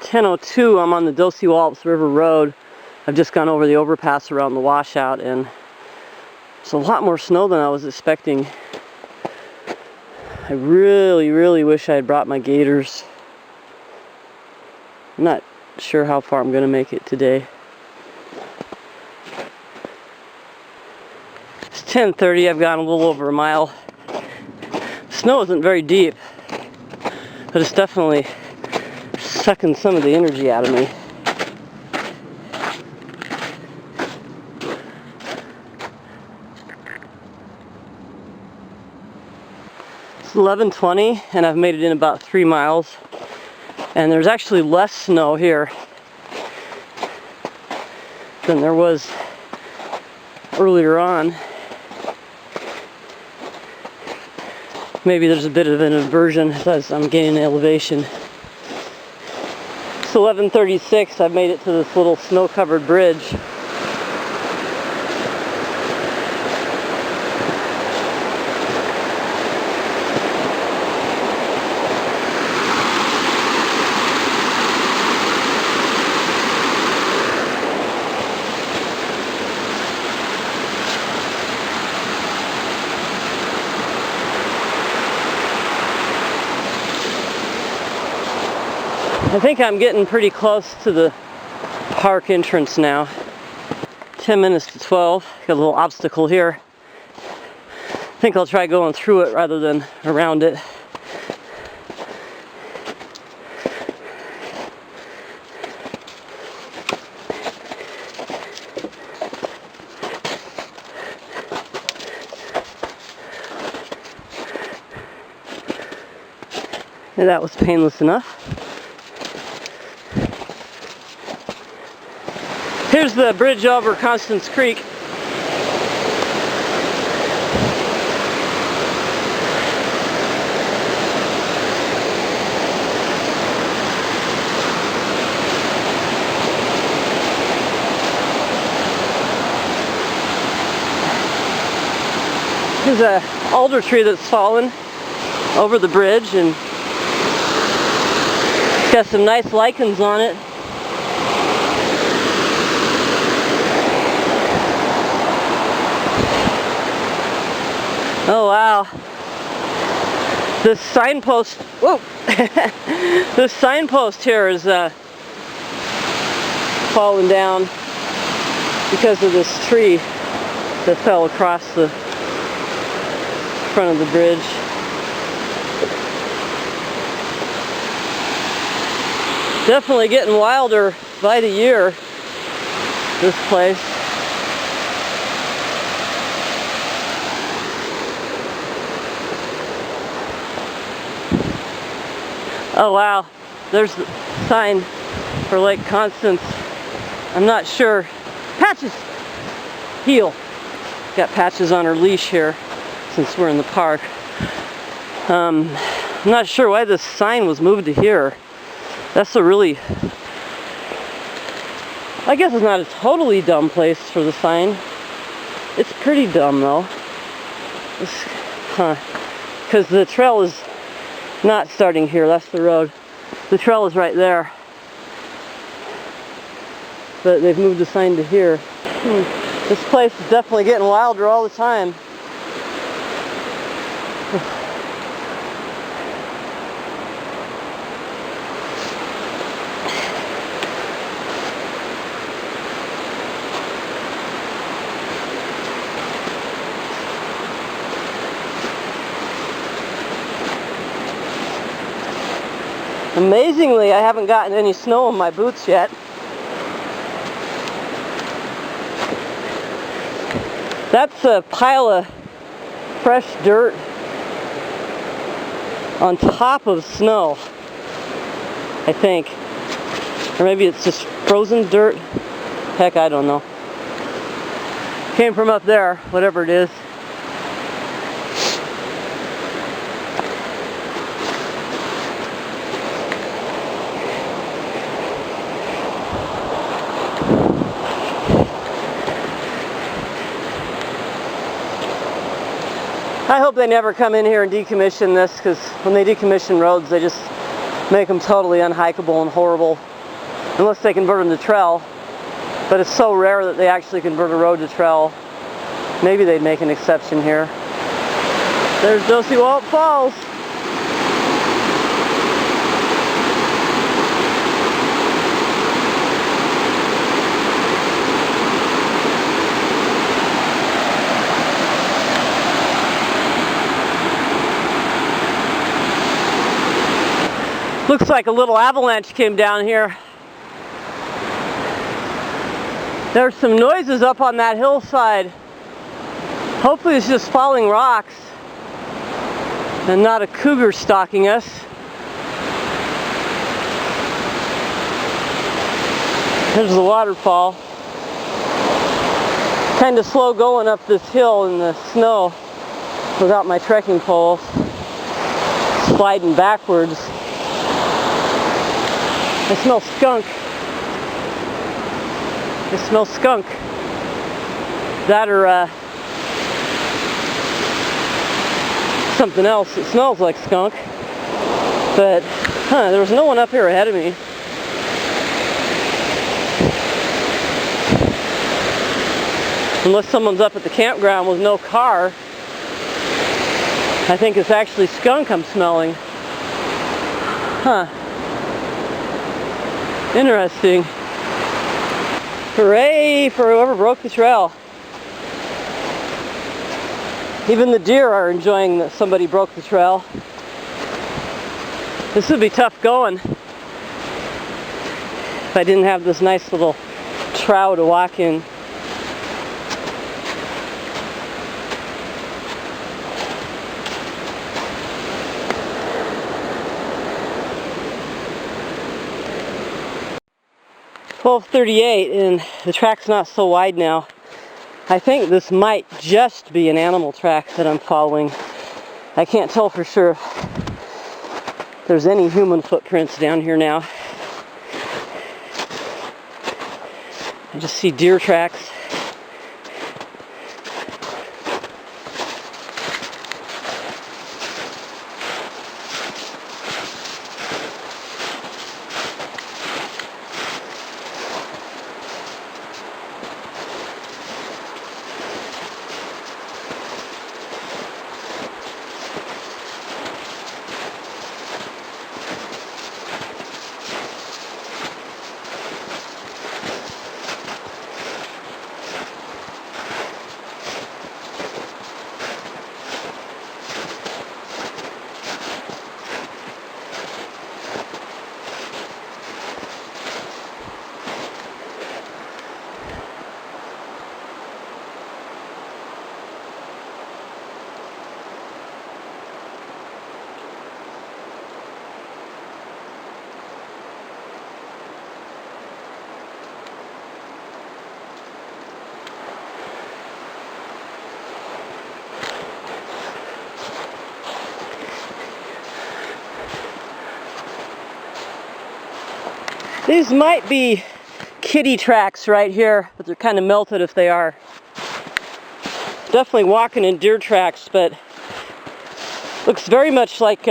10:02. I'm on the Dosewallips River Road. I've just gone over the overpass around the washout, and it's a lot more snow than I was expecting. I really wish I had brought my gaiters. I'm not sure how far I'm going to make it today. It's 10:30. I've gone a little over a mile. Snow isn't very deep, but it's definitely sucking some of the energy out of me. It's 11:20 and I've made it in about 3 miles, and there's actually less snow here than there was earlier on. Maybe there's a bit of an inversion as I'm gaining elevation. It's 11:36. I've made it to this little snow-covered bridge. I think I'm getting pretty close to the park entrance now. 10 minutes to 12. Got a little obstacle here. I think I'll try going through it rather than around it. And that was painless enough. Here's the bridge over Constance Creek. There's an alder tree that's fallen over the bridge, and it's got some nice lichens on it. Oh wow, this signpost, whoa, this signpost here is fallen down because of this tree that fell across the front of the bridge. Definitely getting wilder by the year, this place. Oh wow, there's the sign for Lake Constance. I'm not sure. Patches! Heel. Got Patches on her leash here since we're in the park. I'm not sure why this sign was moved to here. That's a really, I guess it's not a totally dumb place for the sign. It's pretty dumb though. Because the trail is not starting here, that's the road. The trail is right there. But they've moved the sign to here. This place is definitely getting wilder all the time. Amazingly, I haven't gotten any snow in my boots yet. That's a pile of fresh dirt on top of snow, I think. Or maybe it's just frozen dirt. Heck, I don't know. Came from up there, whatever it is. I hope they never come in here and decommission this, because when they decommission roads, they just make them totally unhikeable and horrible, unless they convert them to trail. But it's so rare that they actually convert a road to trail. Maybe they'd make an exception here. There's Dosewallips Falls. Looks like a little avalanche came down here. There's some noises up on that hillside. Hopefully it's just falling rocks and not a cougar stalking us. There's the waterfall. Kind of slow going up this hill in the snow without my trekking poles. Sliding backwards. I smell skunk. I smell skunk. That or something else. It smells like skunk. But, there was no one up here ahead of me. Unless someone's up at the campground with no car. I think it's actually skunk I'm smelling. Huh. Interesting. Hooray for whoever broke the trail. Even the deer are enjoying that somebody broke the trail. This would be tough going if I didn't have this nice little trough to walk in. .1238 and the track's not so wide now. I think this might just be an animal track that I'm following. I can't tell for sure if there's any human footprints down here now. I just see deer tracks. These might be kiddie tracks right here, but they're kind of melted if they are. Definitely walking in deer tracks, but looks very much like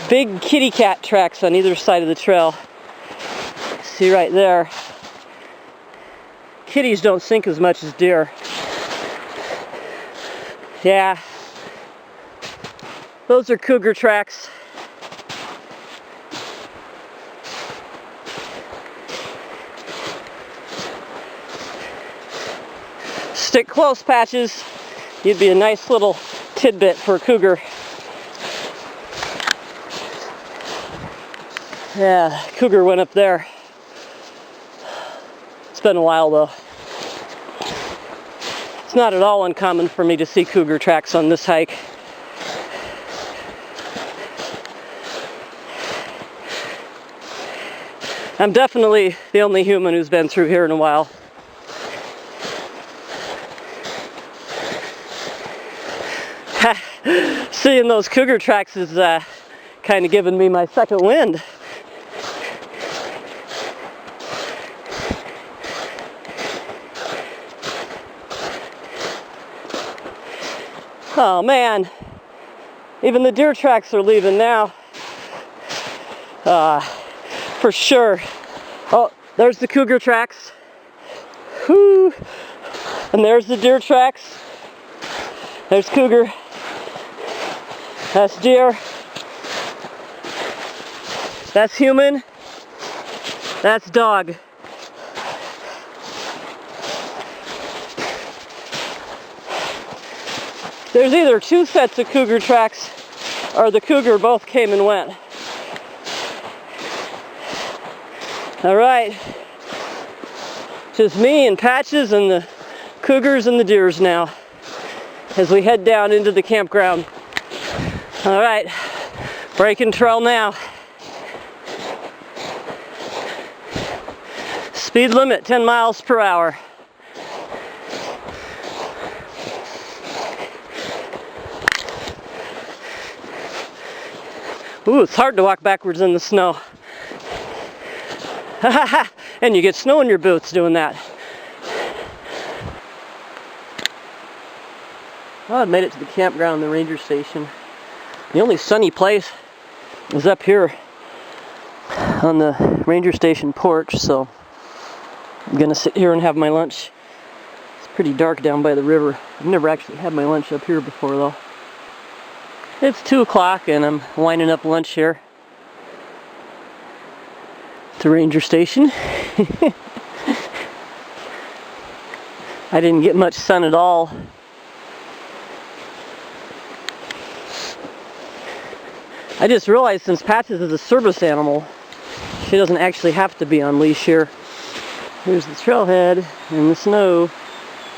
big kitty cat tracks on either side of the trail. See right there. Kitties don't sink as much as deer. Yeah. Those are cougar tracks. Stick close, Patches. You'd be a nice little tidbit for a cougar. Yeah, cougar went up there. It's been a while though. It's not at all uncommon for me to see cougar tracks on this hike. I'm definitely the only human who's been through here in a while. Seeing those cougar tracks is kind of giving me my second wind. Oh man, even the deer tracks are leaving now. For sure. Oh, there's the cougar tracks. Whoo! And there's the deer tracks. There's cougar. That's deer. That's human. That's dog. There's either two sets of cougar tracks or the cougar both came and went. Alright. Just me and Patches and the cougars and the deers now as we head down into the campground. Alright. Breaking trail now. Speed limit 10 miles per hour. Ooh, it's hard to walk backwards in the snow. And you get snow in your boots doing that. Well, I made it to the campground, the ranger station. The only sunny place is up here on the ranger station porch, so I'm gonna sit here and have my lunch. It's pretty dark down by the river. I've never actually had my lunch up here before though. It's 2 o'clock and I'm winding up lunch here at the ranger station. I didn't get much sun at all. I just realized since Patches is a service animal, she doesn't actually have to be on leash here. Here's the trailhead in the snow.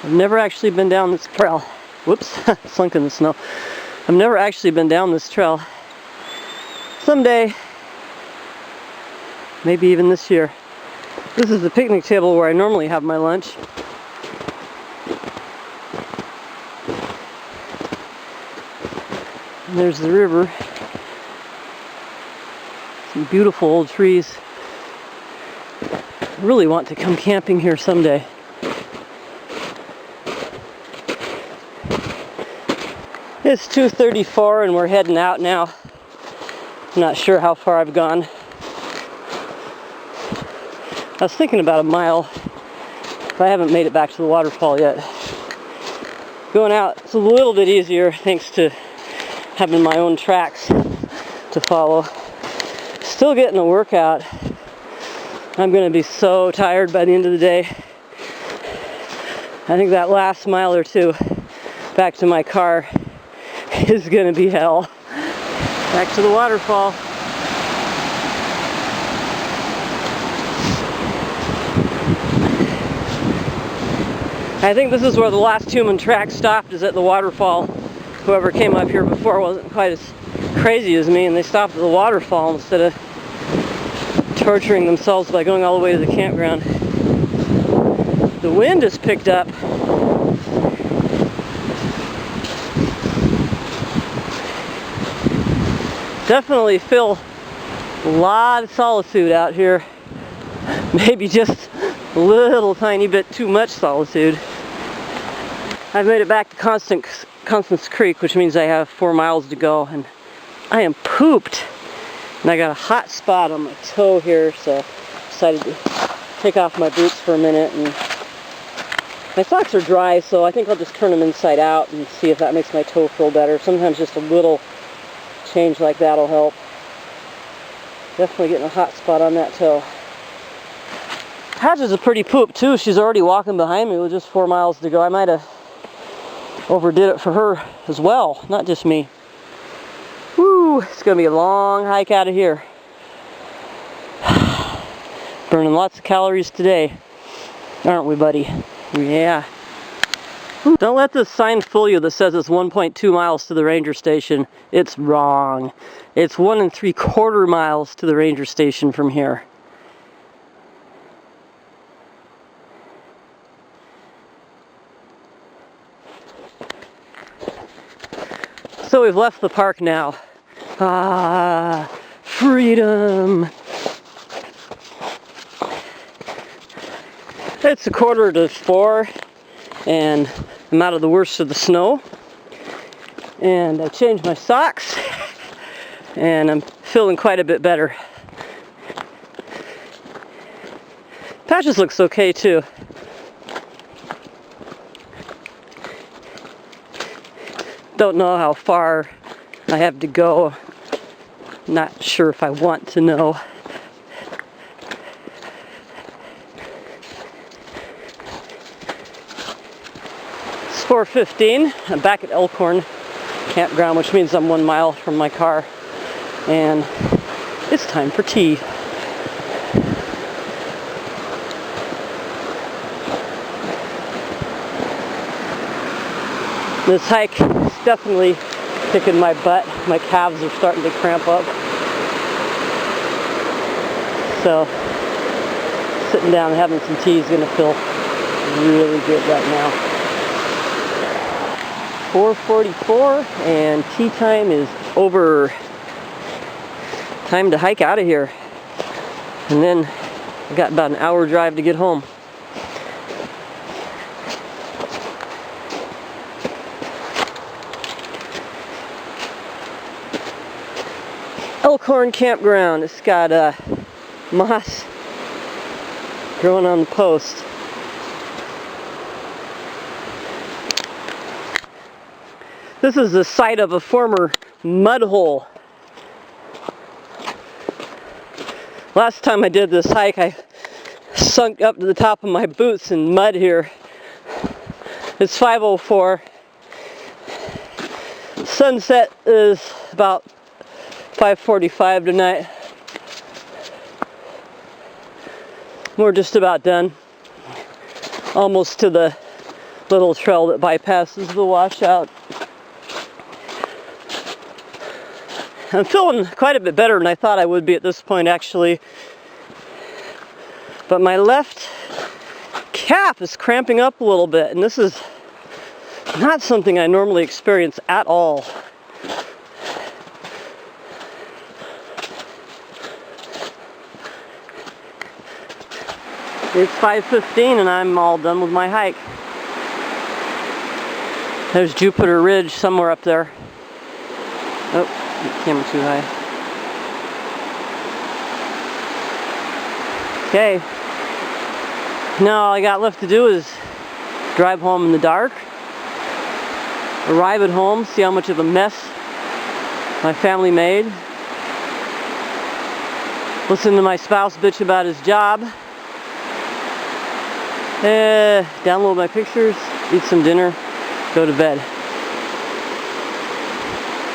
I've never actually been down this trail. Whoops, sunk in the snow. I've never actually been down this trail. Someday, maybe even this year. This is the picnic table where I normally have my lunch. And there's the river. Some beautiful old trees. I really want to come camping here someday. It's 2:34 and we're heading out now. I'm not sure how far I've gone. I was thinking about a mile, but I haven't made it back to the waterfall yet. Going out, it's a little bit easier thanks to having my own tracks to follow. Still getting a workout. I'm going to be so tired by the end of the day. I think that last mile or two back to my car is going to be hell. Back to the waterfall. I think this is where the last human track stopped, is at the waterfall. Whoever came up here before wasn't quite as crazy as me, and they stopped at the waterfall instead of torturing themselves by going all the way to the campground. The wind has picked up. Definitely feel a lot of solitude out here. Maybe just a little tiny bit too much solitude. I've made it back to Constance Creek, which means I have 4 miles to go, and I am pooped. And I got a hot spot on my toe here, so I decided to take off my boots for a minute. And my socks are dry, so I think I'll just turn them inside out and see if that makes my toe feel better. Sometimes just a little change like that will help. Definitely getting a hot spot on that toe. Patches is pretty pooped too. She's already walking behind me with just 4 miles to go. I might have overdid it for her as well, not just me. Woo, it's going to be a long hike out of here. Burning lots of calories today, aren't we, buddy? Yeah. Don't let this sign fool you that says it's 1.2 miles to the ranger station. It's wrong. It's 1 3/4 miles to the ranger station from here. So we've left the park now. Ah, freedom. It's 3:45 and I'm out of the worst of the snow. And I changed my socks and I'm feeling quite a bit better. Patches looks okay too. Don't know how far I have to go. Not sure if I want to know. It's 4:15. I'm back at Elkhorn Campground, which means I'm 1 mile from my car. And it's time for tea. This hike is definitely kicking my butt. My calves are starting to cramp up. So, sitting down and having some tea is going to feel really good right now. 4:44 and tea time is over. Time to hike out of here. And then I got about an hour drive to get home. Elkhorn Campground. It's got moss growing on the post. This is the site of a former mud hole. Last time I did this hike, I sunk up to the top of my boots in mud here. It's 5:04. Sunset is about 5:45 tonight. We're just about done. Almost to the little trail that bypasses the washout. I'm feeling quite a bit better than I thought I would be at this point, actually. But my left calf is cramping up a little bit, and this is not something I normally experience at all. It's 5:15 and I'm all done with my hike. There's Jupiter Ridge somewhere up there. Oh, camera too high. Okay. Now all I got left to do is drive home in the dark. Arrive at home, see how much of a mess my family made. Listen to my spouse bitch about his job. Download my pictures, eat some dinner, go to bed.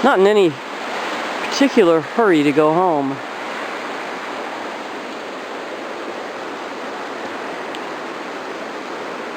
Not in any particular hurry to go home.